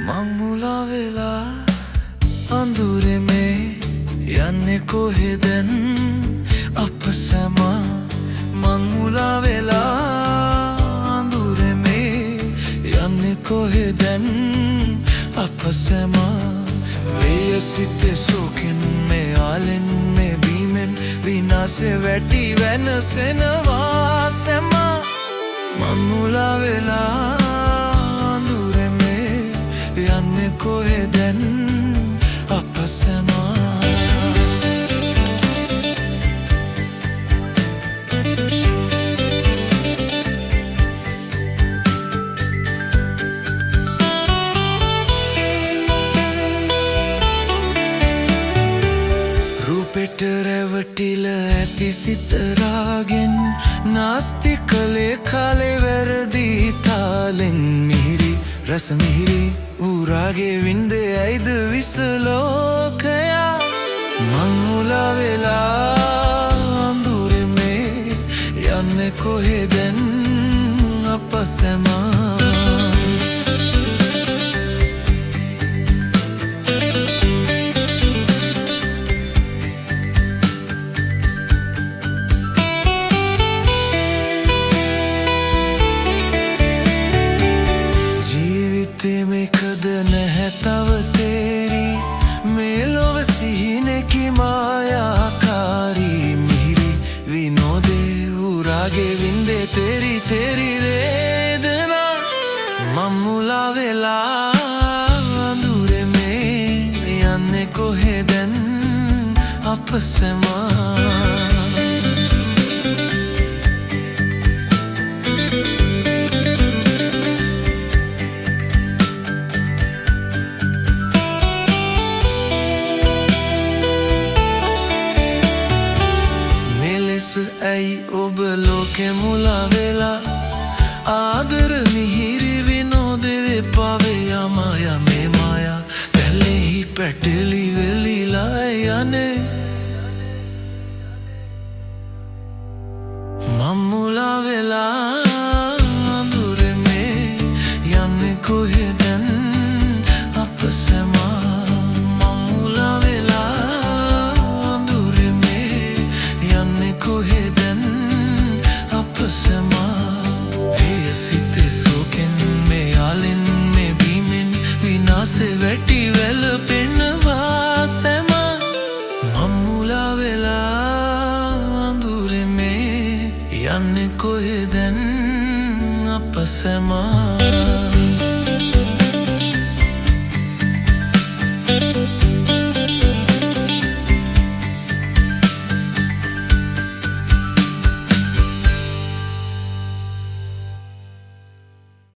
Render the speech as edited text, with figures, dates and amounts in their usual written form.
මංමුලා වෙලා අඳුරේ මේ යන්නේ කොහෙදැන් අප සැම මංමුලා වෙලා අඳුරේ මේ යන්නේ කොහෙදැන් අප සැම වේය සිතේ සෝකෙන් මේ ආලෙන් මේ බීමෙන් විනාශේ වැටි වෙනසෙනවා සැම මංමුලා වෙලා යන්නේ කොහෙදැන් අප සැම රූපෙට රැවටිල ඇති සිතරාගෙන් නාස්ති කලේ කාලේ වැරදි තාලෙන් මිහිරි රස මිහිරි ඌරාගේ වින්දේ ඇයිද විසලෝකයා මංමුලා වෙලා අඳුරේ මේ යන්නේ කොහෙදැන් අප සැම तव तेरी मेलोव सिहिने की मायाकारी मिहिरी विनोदे ऊरागे विंदे तेरी तेरी वेदना मम्मुला वेला अंधुरे में यन्ने कोहेदन අප සැම ඇයි ඔබ ලෝකෙ මුලා වෙලා ආදර මිහිරි විනෝදෙ වෙපාවේ යමායා මේ මායා තැලෙහි පැටලි වෙලිලා යන්නේ මම්මුලා වෙලා අඳුරේ මේ යන්නේ කොහෙදැන් අප සැම මම්මුලා වෙලා අඳුරේ මේ යන්නේ කොහෙදැන් අප සැම වේය සිතේ සෝකෙන් මේ ආලෙන් මේ බීමෙන් විනාශේ වැටි වැළපෙනවා සැම මම්මුලා වෙලා අඳුරේ මේ යන්නේ කොහෙදැන් අප සැම